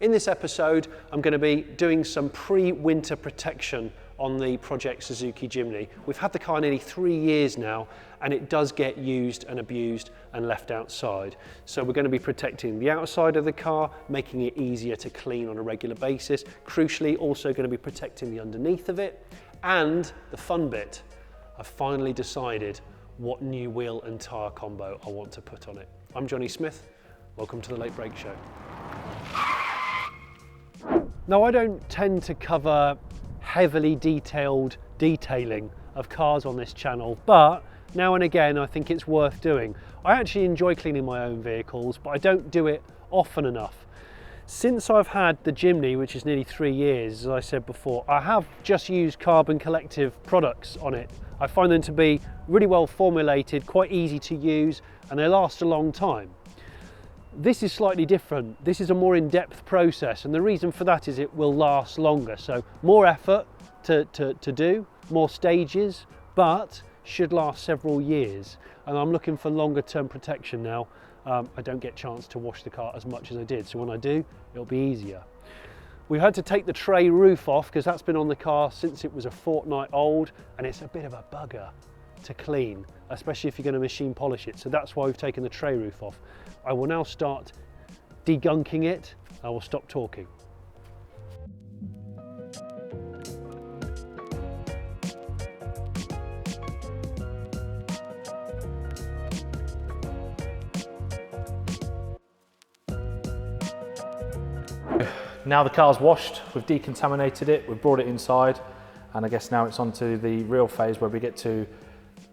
In this episode, I'm going to be doing some pre-winter protection on the Project Suzuki Jimny. We've had the car nearly 3 years now, and it does get used and abused and left outside. So we're going to be protecting the outside of the car, making it easier to clean on a regular basis. Crucially, also going to be protecting the underneath of it. And the fun bit, I've finally decided what new wheel and tyre combo I want to put on it. I'm Jonny Smith. Welcome to the Late Break Show. Now, I don't tend to cover heavily detailed detailing of cars on this channel, but now and again I think it's worth doing. I actually enjoy cleaning my own vehicles, but I don't do it often enough. Since I've had the Jimny, which is nearly 3 years, as I said before, I have just used Carbon Collective products on it. I find them to be really well formulated, quite easy to use, and they last a long time. This is slightly different. This is a more in-depth process, and the reason for that is it will last longer. So more effort to do, more stages, but should last several years. And I'm looking for longer term protection now. I don't get a chance to wash the car as much as I did, so when I do, it'll be easier. We had to take the tray roof off because that's been on the car since it was a fortnight old, and it's a bit of a bugger to clean, especially if you're going to machine polish it. So that's why we've taken the tray roof off. I will now start degunking it. I will stop talking. Now the car's washed, we've decontaminated it, we've brought it inside, and I guess now it's on to the real phase where we get to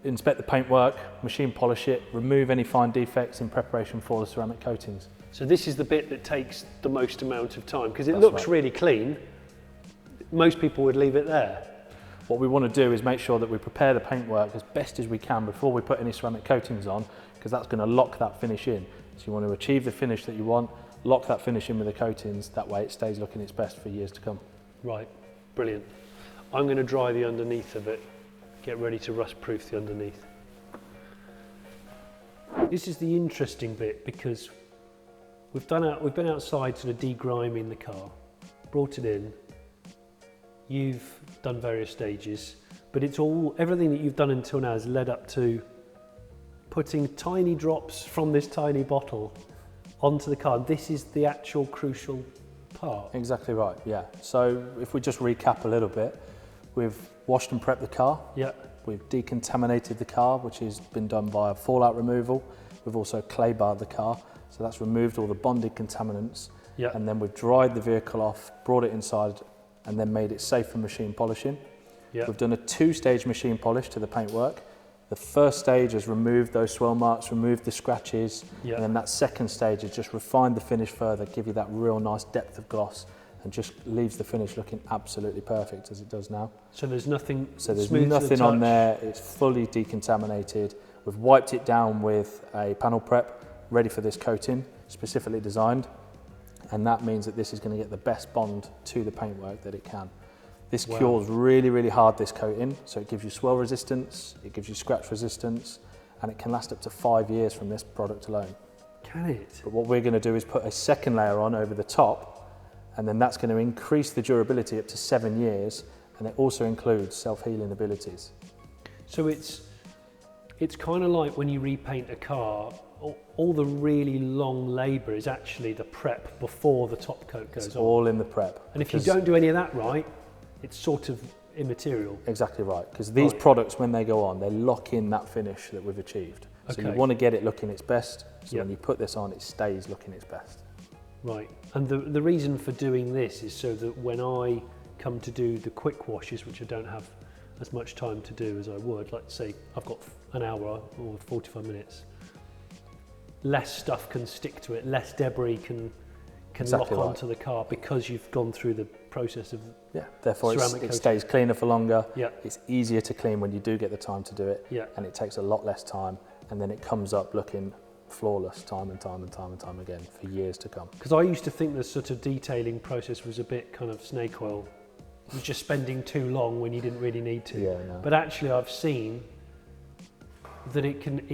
inspect the paintwork, machine polish it, remove any fine defects in preparation for the ceramic coatings. So this is the bit that takes the most amount of time because it looks really clean. Most people would leave it there. What we want to do is make sure that we prepare the paintwork as best as we can before we put any ceramic coatings on, because that's going to lock that finish in. So you want to achieve the finish that you want, lock that finish in with the coatings, that way it stays looking its best for years to come. Right, brilliant. I'm going to dry the underneath of it. Get ready to rust proof the underneath. This is the interesting bit because we've been outside sort of degriming the car, brought it in. You've done various stages, but everything that you've done until now has led up to putting tiny drops from this tiny bottle onto the car. This is the actual crucial part. Exactly right, yeah. So if we just recap a little bit, we've washed and prepped the car. Yeah. We've decontaminated the car, which has been done via fallout removal. We've also clay barred the car, so that's removed all the bonded contaminants. Yeah. And then we've dried the vehicle off, brought it inside, and then made it safe for machine polishing. Yeah. We've done a 2-stage machine polish to the paintwork. The first stage has removed those swirl marks, removed the scratches, yeah. And then that second stage has just refined the finish further, give you that real nice depth of gloss, and just leaves the finish looking absolutely perfect as it does now. So there's nothing on there, it's fully decontaminated. We've wiped it down with a panel prep, ready for this coating, specifically designed, and that means that this is going to get the best bond to the paintwork that it can. This cures really, really hard, this coating, so it gives you swirl resistance, it gives you scratch resistance, and it can last up to 5 years from this product alone. Can it? But what we're going to do is put a second layer on over the top, and then that's going to increase the durability up to 7 years, and it also includes self-healing abilities. So it's kind of like when you repaint a car, all the really long labour is actually the prep before the top coat goes on. It's all in the prep. And if you don't do any of that right, it's sort of immaterial. Exactly right, because these products, when they go on, they lock in that finish that we've achieved. So you want to get it looking its best, so when you put this on, it stays looking its best. Right, and the reason for doing this is so that when I come to do the quick washes, which I don't have as much time to do as I would, like say I've got an hour or 45 minutes, less stuff can stick to it, less debris can lock onto the car because you've gone through the process of therefore it stays cleaner for longer. Yeah. It's easier to clean when you do get the time to do it. Yeah. And it takes a lot less time, and then it comes up looking flawless time and time again for years to come. Because I used to think the sort of detailing process was a bit kind of snake oil. It was just spending too long when you didn't really need to. Yeah, no. But actually I've seen that it can,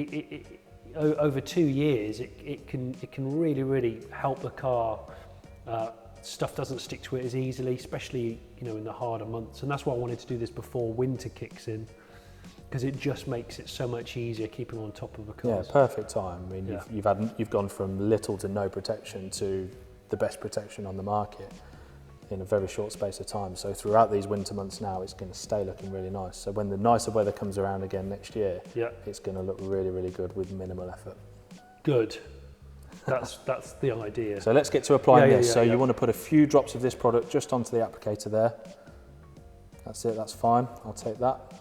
over 2 years, it can really help the car stuff doesn't stick to it as easily, especially, you know, in the harder months. And that's why I wanted to do this before winter kicks in, because it just makes it so much easier keeping on top of a car. Yeah, perfect time. I mean, you've gone from little to no protection to the best protection on the market in a very short space of time. So throughout these winter months now, it's going to stay looking really nice. So when the nicer weather comes around again next year, it's going to look really, really good with minimal effort. Good. That's the idea. So let's get to applying this. You want to put a few drops of this product just onto the applicator there. That's it, that's fine. I'll take that.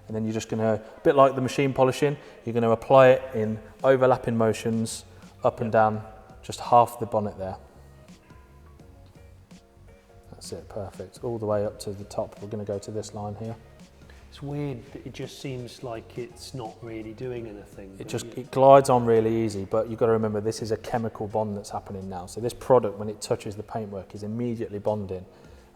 And then you're just going to, a bit like the machine polishing, you're going to apply it in overlapping motions up and down just half the bonnet there. That's it, perfect. All the way up to the top. We're going to go to this line here. It's weird that it just seems like it's not really doing anything. It glides on really easy, but you've got to remember this is a chemical bond that's happening now. So this product, when it touches the paintwork, is immediately bonding.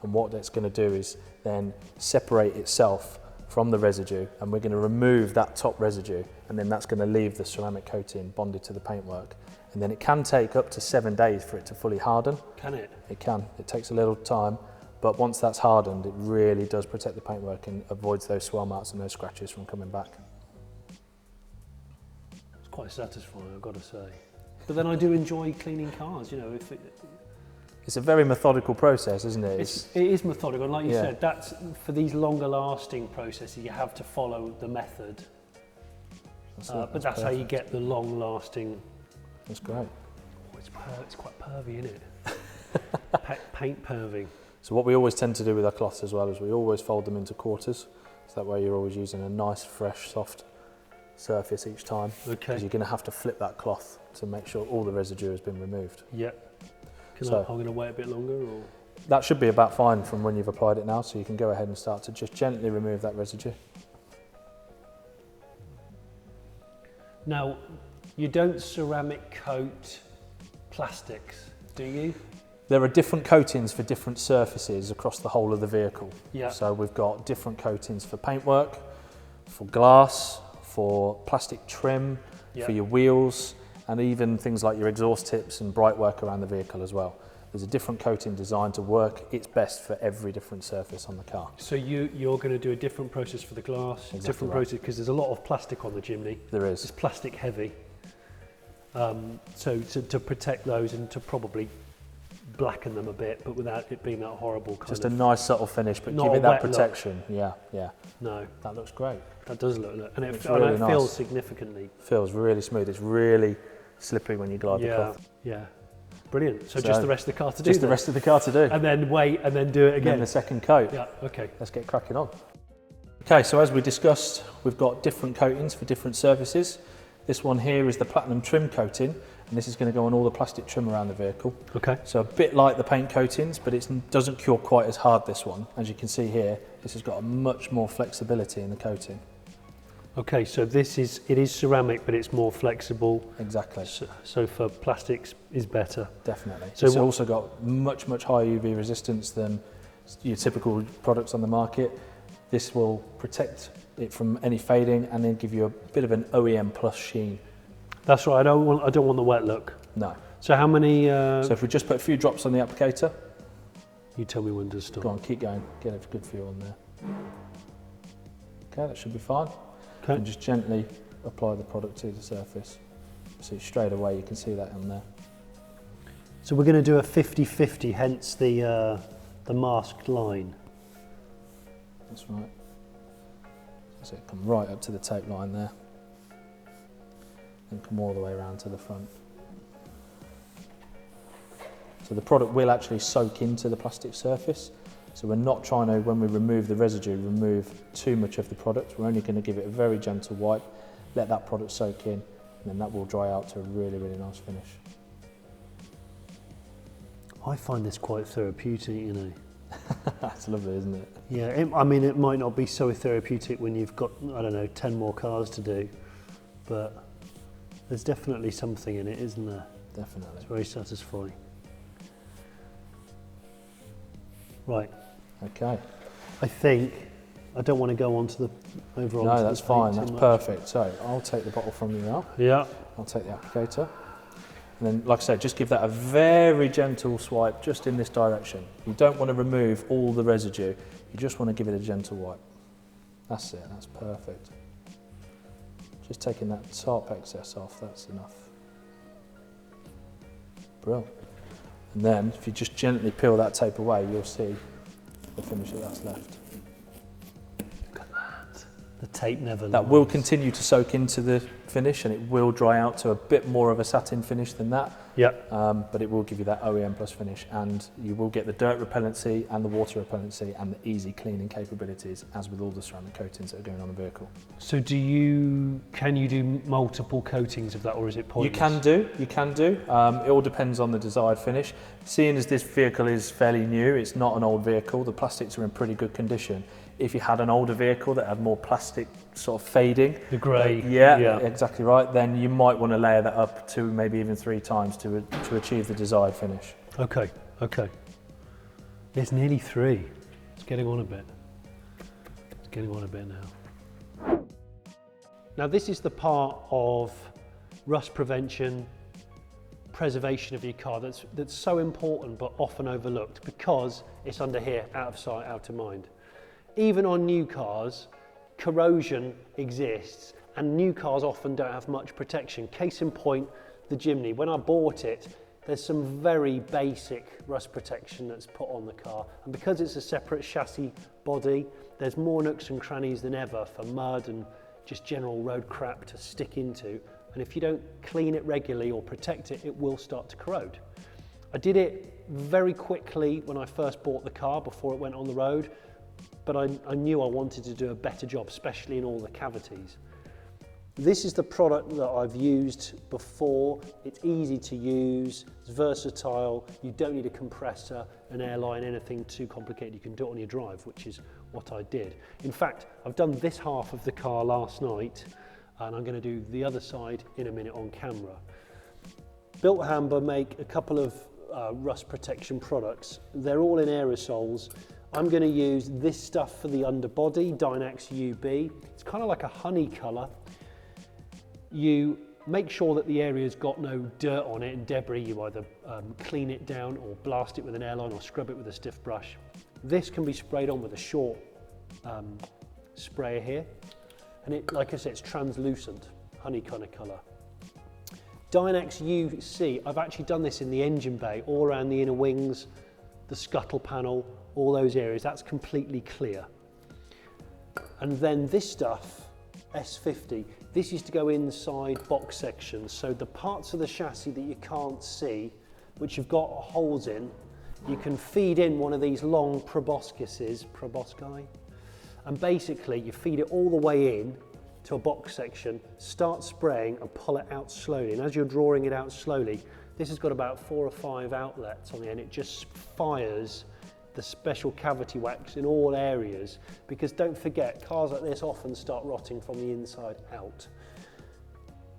And what that's going to do is then separate itself from the residue, and we're going to remove that top residue, and then that's going to leave the ceramic coating bonded to the paintwork. And then it can take up to 7 days for it to fully harden. Can it? It can. It takes a little time, but once that's hardened, it really does protect the paintwork and avoids those swell marks and those scratches from coming back. It's quite satisfying, I've got to say. But then I do enjoy cleaning cars, you know. It's a very methodical process, isn't it? It is methodical, and like you said, that's for these longer lasting processes, you have to follow the method. But that's perfect. How you get the long lasting. That's great. Oh, it's quite pervy, isn't it? Paint pervy. So what we always tend to do with our cloths as well is we always fold them into quarters. So that way you're always using a nice, fresh, soft surface each time. Okay. Because you're going to have to flip that cloth to make sure all the residue has been removed. Yep. I'm going to wait a bit longer, or? That should be about fine from when you've applied it now, so you can go ahead and start to just gently remove that residue. Now, you don't ceramic coat plastics, do you? There are different coatings for different surfaces across the whole of the vehicle. Yeah. So we've got different coatings for paintwork, for glass, for plastic trim, for your wheels, and even things like your exhaust tips and bright work around the vehicle as well. There's a different coating designed to work its best for every different surface on the car. So you're going to do a different process for the glass, exactly different process, because there's a lot of plastic on the Jimny. There is. It's plastic heavy. So to protect those and to probably blacken them a bit, but without it being that horrible kind just of... a nice subtle finish, but give it that protection. Look. Yeah. No. That looks great. That does look, and it really nice. Feels significantly. Feels really smooth. It's really slippery when you glide the cloth. Yeah. Brilliant. So just the rest of the car to do. Just the rest of the car to do. And then wait, and then do it again. And then the second coat. Yeah. Okay. Let's get cracking on. Okay, so as we discussed, we've got different coatings for different surfaces. This one here is the platinum trim coating, and this is going to go on all the plastic trim around the vehicle. Okay. So a bit like the paint coatings, but it doesn't cure quite as hard, this one. As you can see here, this has got a much more flexibility in the coating. Okay, so it is ceramic, but it's more flexible. Exactly. So for plastics is better. Definitely. So it's also got much higher UV resistance than your typical products on the market. This will protect it from any fading and then give you a bit of an OEM plus sheen. That's right. I don't want the wet look. No. So how many? So if we just put a few drops on the applicator. You tell me when to stop. Go on, keep going. Get a good feel on there. Okay, that should be fine. Okay. And just gently apply the product to the surface. So straight away you can see that on there. So we're going to do a 50-50, hence the masked line. That's right. So come right up to the tape line there. And come all the way around to the front. So the product will actually soak into the plastic surface. So we're not trying to, when we remove the residue, remove too much of the product. We're only going to give it a very gentle wipe, let that product soak in, and then that will dry out to a really nice finish. I find this quite therapeutic, you know. That's lovely, isn't it? Yeah, I mean, it might not be so therapeutic when you've got, I don't know, 10 more cars to do, but there's definitely something in it, isn't there? Definitely. It's very satisfying. Right. Okay. I don't want to go on to the overall. No, that's fine. That's perfect. So I'll take the bottle from you now. Yeah. I'll take the applicator. And then, like I said, just give that a very gentle swipe just in this direction. You don't want to remove all the residue. You just want to give it a gentle wipe. That's it, that's perfect. Just taking that top excess off, that's enough. Brilliant. And then, if you just gently peel that tape away, you'll see the finish that's left. Look at that. The tape never lies. That will continue to soak into the finish, and it will dry out to a bit more of a satin finish than that. Yep. But it will give you that OEM plus finish, and you will get the dirt repellency and the water repellency and the easy cleaning capabilities, as with all the ceramic coatings that are going on the vehicle. So can you do multiple coatings of that, or is it pointless? You can do. It all depends on the desired finish. Seeing as this vehicle is fairly new, it's not an old vehicle, the plastics are in pretty good condition. If you had an older vehicle that had more plastic sort of fading, the grey, yeah, exactly right, then you might want to layer that up 2, maybe even 3 times to achieve the desired finish. Okay. It's nearly 3. It's getting on a bit. Now. Now this is the part of rust prevention, preservation of your car that's so important but often overlooked because it's under here, out of sight, out of mind. Even on new cars, corrosion exists, and new cars often don't have much protection. Case in point, the Jimny. When I bought it, there's some very basic rust protection that's put on the car, and because it's a separate chassis body, there's more nooks and crannies than ever for mud and just general road crap to stick into, and if you don't clean it regularly or protect it, it will start to corrode. I did it very quickly when I first bought the car before it went on the road, but I knew I wanted to do a better job, especially in all the cavities. This is the product that I've used before. It's easy to use, it's versatile, you don't need a compressor, an airline, anything too complicated. You can do it on your drive, which is what I did. In fact, I've done this half of the car last night, and I'm going to do the other side in a minute on camera. Built Hamber make a couple of rust protection products. They're all in aerosols. I'm going to use this stuff for the underbody, Dynax UB. It's kind of like a honey colour. You make sure that the area's got no dirt on it and debris. You either clean it down or blast it with an airline or scrub it with a stiff brush. This can be sprayed on with a short sprayer here. And it, like I said, it's translucent, honey kind of colour. Dynax UC, I've actually done this in the engine bay, all around the inner wings, the scuttle panel, all those areas, that's completely clear. And then this stuff, S50, this used to go inside box sections, so the parts of the chassis that you can't see, which you've got holes in, you can feed in one of these long proboscis, and basically you feed it all the way in to a box section, start spraying and pull it out slowly, and as you're drawing it out slowly, this has got about 4 or 5 outlets on the end, it just fires the special cavity wax in all areas, because don't forget, cars like this often start rotting from the inside out.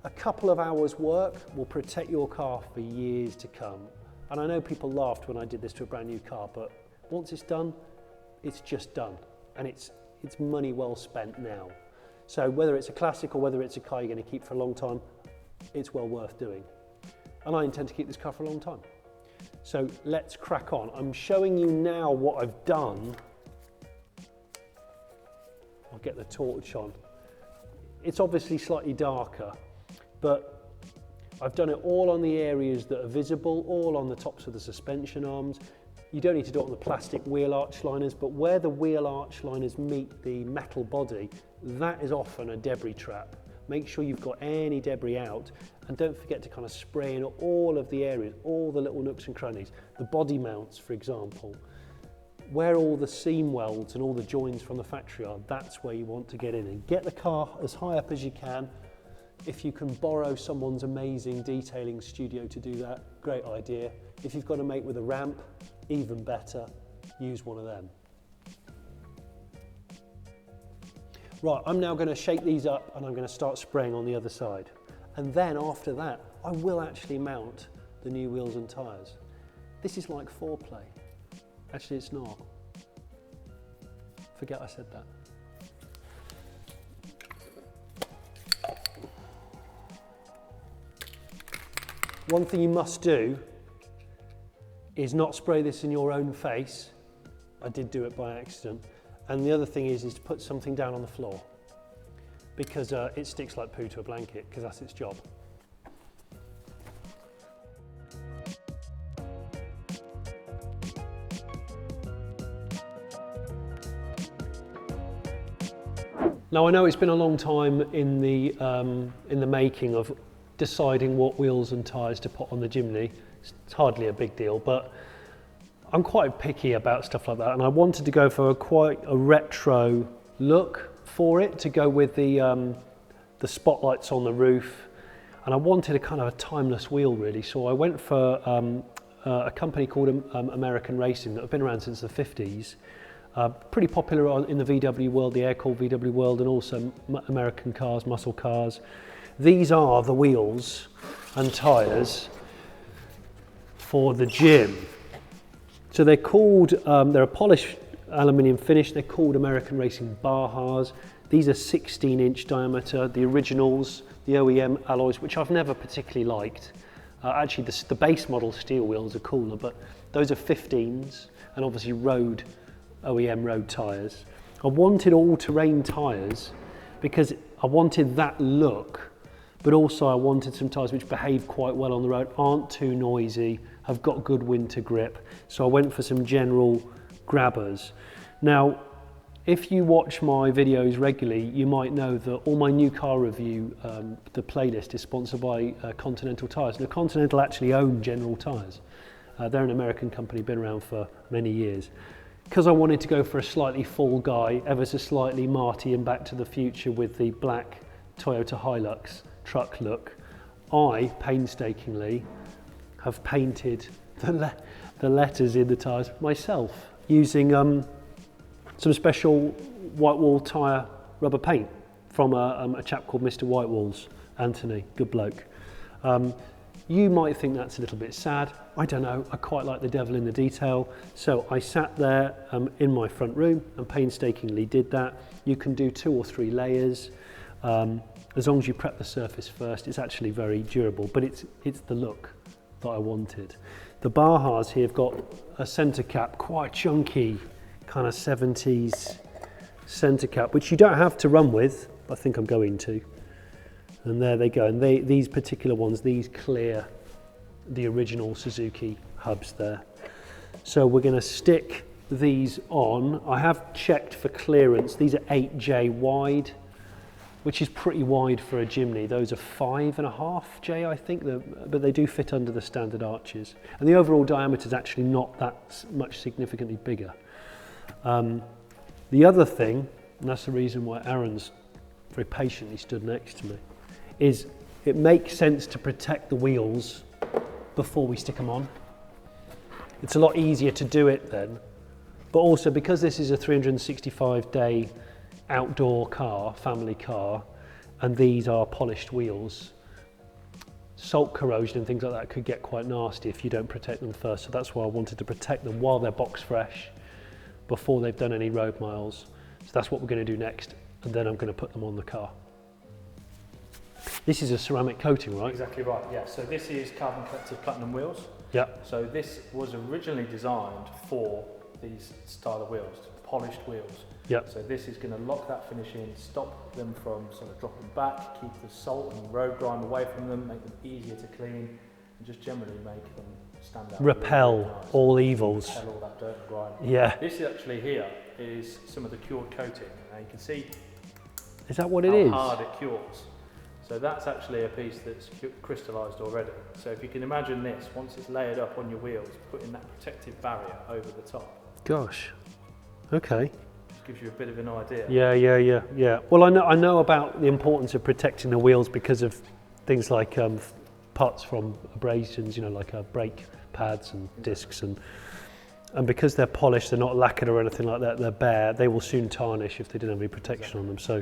A couple of hours work will protect your car for years to come. And I know people laughed when I did this to a brand new car, but once it's done, it's just done. And it's money well spent now. So whether it's a classic or whether it's a car you're going to keep for a long time, it's well worth doing. And I intend to keep this car for a long time. So let's crack on. I'm showing you now what I've done. I'll get the torch on. It's obviously slightly darker, but I've done it all on the areas that are visible, all on the tops of the suspension arms. You don't need to do it on the plastic wheel arch liners, but where the wheel arch liners meet the metal body, that is often a debris trap. Make sure you've got any debris out, and don't forget to kind of spray in all of the areas, all the little nooks and crannies. The body mounts, for example, where all the seam welds and all the joins from the factory are, that's where you want to get in and get the car as high up as you can. If you can borrow someone's amazing detailing studio to do that, great idea. If you've got a mate with a ramp, even better, use one of them. Right, I'm now going to shake these up and I'm going to start spraying on the other side. And then after that, I will actually mount the new wheels and tyres. This is like foreplay. Actually, it's not. Forget I said that. One thing you must do is not spray this in your own face. I did do it by accident. And the other thing is to put something down on the floor, because it sticks like poo to a blanket, because that's its job. Now I know it's been a long time in the making of deciding what wheels and tyres to put on the Jimny. It's hardly a big deal, but I'm quite picky about stuff like that, and I wanted to go for quite a retro look for it to go with the spotlights on the roof, and I wanted a kind of a timeless wheel really. So I went for a company called American Racing that have been around since the 50s. Pretty popular in the VW world, the air-cooled VW world, and also American cars, muscle cars. These are the wheels and tyres for the gym. So they're called, they're a polished aluminium finish, they're called American Racing Bahas. These are 16-inch diameter, the originals, the OEM alloys, which I've never particularly liked. Actually, the base model steel wheels are cooler, but those are 15s, and obviously OEM road tyres. I wanted all-terrain tyres because I wanted that look, but also I wanted some tyres which behave quite well on the road, aren't too noisy, have got good winter grip. So I went for some general grabbers. Now, if you watch my videos regularly, you might know that all my new car review, the playlist is sponsored by Continental Tyres. Now, Continental actually own General Tyres. They're an American company, been around for many years. Because I wanted to go for a slightly fall guy, ever so slightly Marty and Back to the Future with the black Toyota Hilux truck look, I painstakingly have painted the letters in the tyres myself using some special whitewall tyre rubber paint from a chap called Mr. Whitewalls, Anthony, good bloke. You might think that's a little bit sad. I don't know, I quite like the devil in the detail. So I sat there in my front room and painstakingly did that. You can do 2 or 3 layers. As long as you prep the surface first, it's actually very durable, but it's the look that I wanted. The Bahas here have got a centre cap, quite chunky, kind of 70s centre cap, which you don't have to run with, but I think I'm going to. And there they go, and these particular ones, these clear the original Suzuki hubs there. So we're going to stick these on. I have checked for clearance. These are 8J wide, which is pretty wide for a Jimny. Those are 5.5J, I think, but they do fit under the standard arches. And the overall diameter is actually not that much significantly bigger. The other thing, and that's the reason why Aaron's very patiently stood next to me, is it makes sense to protect the wheels before we stick them on. It's a lot easier to do it then, but also because this is a 365-day outdoor car, family car, and these are polished wheels, salt corrosion and things like that could get quite nasty if you don't protect them first. So that's why I wanted to protect them while they're box fresh, before they've done any road miles. So that's what we're going to do next, and then I'm going to put them on the car. This is a ceramic coating, right? Exactly right, yeah. So this is carbon collective platinum wheels. Yeah. So this was originally designed for these style of wheels, polished wheels. Yeah. So this is going to lock that finish in, stop them from sort of dropping back, keep the salt and road grime away from them, make them easier to clean, and just generally make them stand out. Repel really nice. all evils. Repel all that dirt and grime. Yeah. This actually here is some of the cured coating. Now you can see Is that what it is? how hard it cures. So that's actually a piece that's crystallised already. So if you can imagine this, once it's layered up on your wheels, putting that protective barrier over the top. Gosh, okay. Just gives you a bit of an idea. Yeah. Well, I know about the importance of protecting the wheels because of things like parts from abrasions, you know, like brake pads and discs, and because they're polished, they're not lacquered or anything like that, they're bare, they will soon tarnish if they didn't have any protection on them. So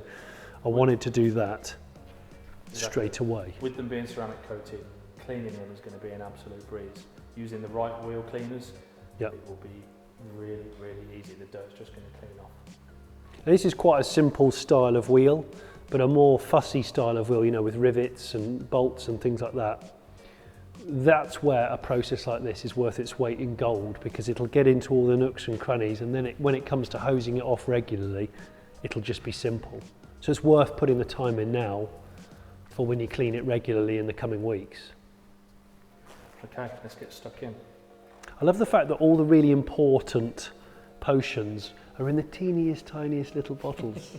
I wanted to do that. Exactly. Straight away. With them being ceramic coated, cleaning them is going to be an absolute breeze. Using the right wheel cleaners, yep, it will be really, really easy. The dirt's just going to clean off. Now, this is quite a simple style of wheel, but a more fussy style of wheel, you know, with rivets and bolts and things like that. that's where a process like this is worth its weight in gold, because it'll get into all the nooks and crannies, and then when it comes to hosing it off regularly, it'll just be simple. So it's worth putting the time in now for when you clean it regularly in the coming weeks. Okay, let's get stuck in. I love the fact that all the really important potions are in the teeniest, tiniest little bottles.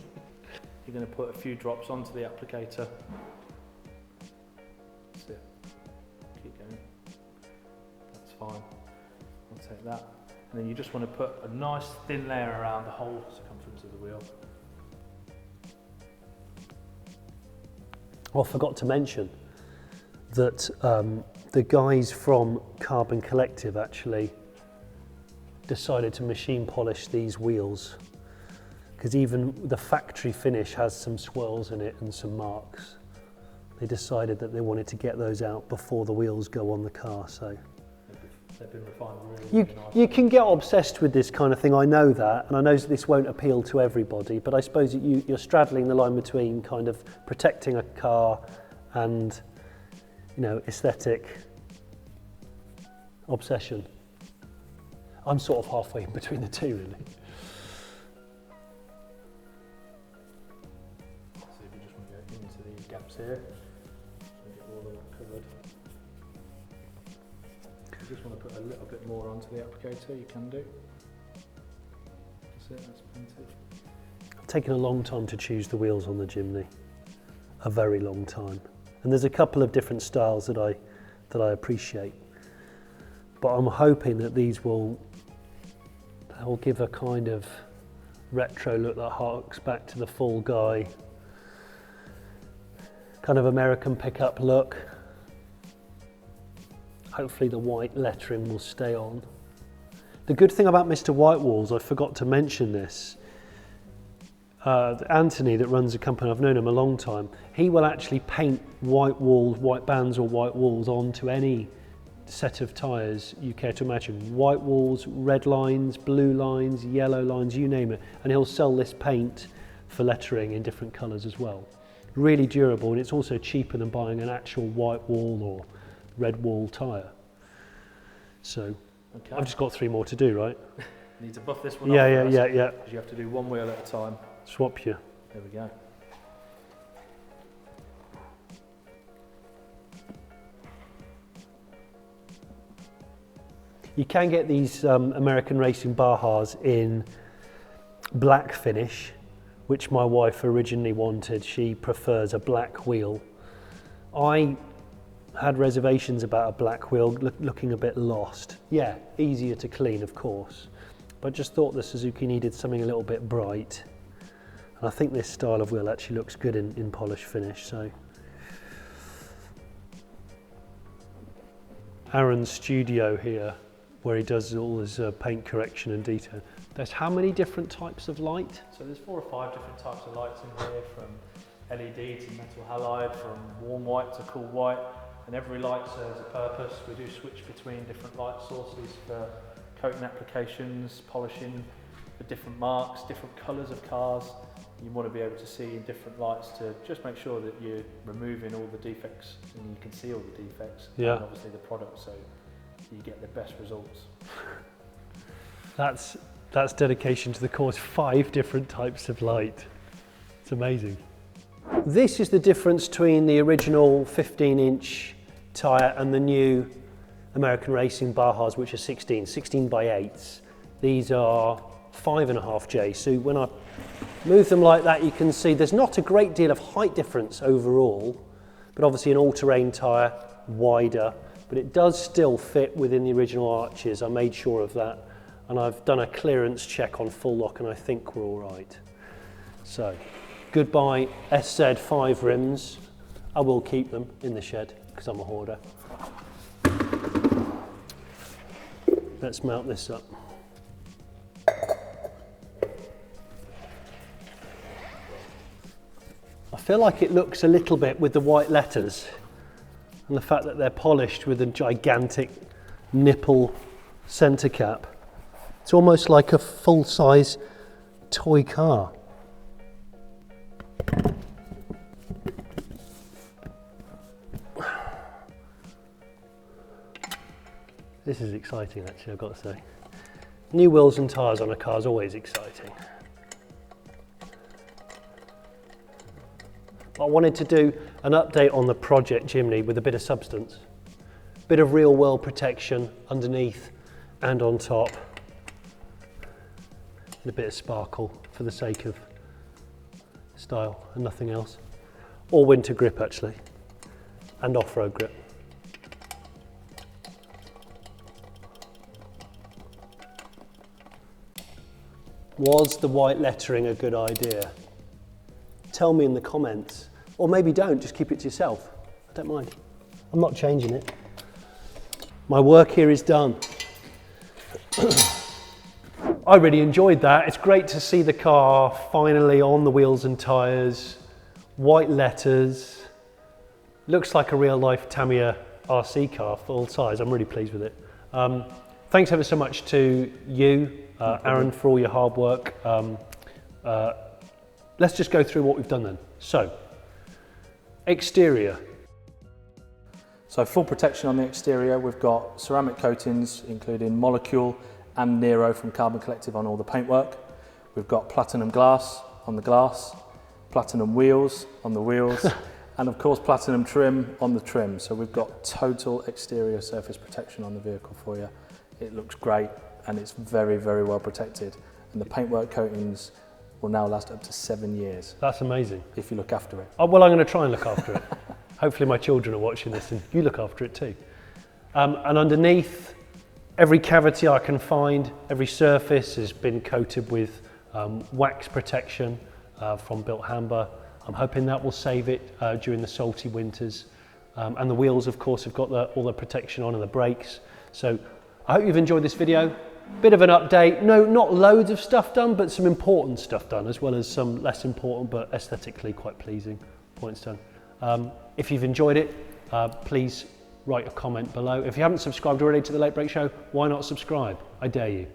You're going to put a few drops onto the applicator. That's it. Keep going. That's fine. I'll take that. And then you just want to put a nice thin layer around the whole circumference of the wheel. I forgot to mention that the guys from Carbon Collective actually decided to machine polish these wheels, because even the factory finish has some swirls in it and some marks. They decided that they wanted to get those out before the wheels go on the car. So they've been refined really nice. You can get obsessed with this kind of thing, I know that, and I know that this won't appeal to everybody, but I suppose you're straddling the line between kind of protecting a car and, you know, aesthetic obsession. I'm sort of halfway in between the two, really. So if you just want to go into these gaps here, so get all of that covered. If you just want to put a little bit more onto the applicator, you can do. That's it, that's plenty. It's taken a long time to choose the wheels on the Jimny, a very long time. And there's a couple of different styles that I appreciate, but I'm hoping that these will give a kind of retro look that harks back to the Fall Guy, kind of American pickup look. Hopefully the white lettering will stay on. The good thing about Mr. Whitewalls, I forgot to mention this, Anthony that runs the company, I've known him a long time, he will actually paint white walls, white bands or white walls onto any set of tyres you care to imagine. White walls, red lines, blue lines, yellow lines, you name it. And he'll sell this paint for lettering in different colours as well. Really durable, and it's also cheaper than buying an actual white wall or red wall tyre. So okay. I've just got 3 more to do, right? Need to buff this one yeah, off. Yeah. Because you have to do one wheel at a time. Swap you. There we go. You can get these American Racing Bajas in black finish, which my wife originally wanted. She prefers a black wheel. I had reservations about a black wheel, looking a bit lost. Yeah, easier to clean, of course, but just thought the Suzuki needed something a little bit bright. And I think this style of wheel actually looks good in polish finish. So Aaron's studio here, where he does all his paint correction and detail. There's how many different types of light? So there's 4 or 5 different types of lights in here, from LED to metal halide, from warm white to cool white, and every light serves a purpose. We do switch between different light sources for coating applications, polishing for different marks, different colours of cars. You want to be able to see in different lights to just make sure that you're removing all the defects and you can see all the defects, yeah. And obviously the product, so you get the best results. That's dedication to the cause. 5 different types of light. It's amazing. This is the difference between the original 15-inch tyre and the new American Racing Bajas, which are 16 by 8s. These are 5.5J. So when I move them like that, you can see there's not a great deal of height difference overall, but obviously an all-terrain tyre, wider, but it does still fit within the original arches. I made sure of that, and I've done a clearance check on full lock, and I think we're all right. So, goodbye SZ5 rims. I will keep them in the shed because I'm a hoarder. Let's mount this up. I feel like it looks a little bit with the white letters and the fact that they're polished with a gigantic nipple centre cap. It's almost like a full-size toy car. This is exciting actually, I've got to say. New wheels and tyres on a car is always exciting. I wanted to do an update on the Project Jimny with a bit of substance. Bit of real world protection underneath and on top. And a bit of sparkle for the sake of style and nothing else. All winter grip actually, and off-road grip. Was the white lettering a good idea? Tell me in the comments. Or maybe don't, just keep it to yourself. I don't mind. I'm not changing it. My work here is done. I really enjoyed that. It's great to see the car finally on the wheels and tyres, white letters. Looks like a real life Tamiya RC car, full size. I'm really pleased with it. Thanks ever so much to you, Aaron, for all your hard work. Let's just go through what we've done then. So, exterior. So full protection on the exterior, we've got ceramic coatings including Molecule and Nero from Carbon Collective on all the paintwork. We've got platinum glass on the glass, platinum wheels on the wheels, and of course platinum trim on the trim. So we've got total exterior surface protection on the vehicle for you. It looks great and it's very, very well protected. And the paintwork coatings will now last up to 7 years. That's amazing. If you look after it. Oh, well, I'm going to try and look after it. Hopefully my children are watching this and you look after it too. And underneath, every cavity I can find, every surface has been coated with wax protection from Built Hamber. I'm hoping that will save it during the salty winters. And the wheels, of course, have got all the protection on and the brakes. So I hope you've enjoyed this video. Bit of an update. No, not loads of stuff done, but some important stuff done, as well as some less important but aesthetically quite pleasing points done. If you've enjoyed it, please write a comment below. If you haven't subscribed already to The Late Break Show, why not subscribe? I dare you.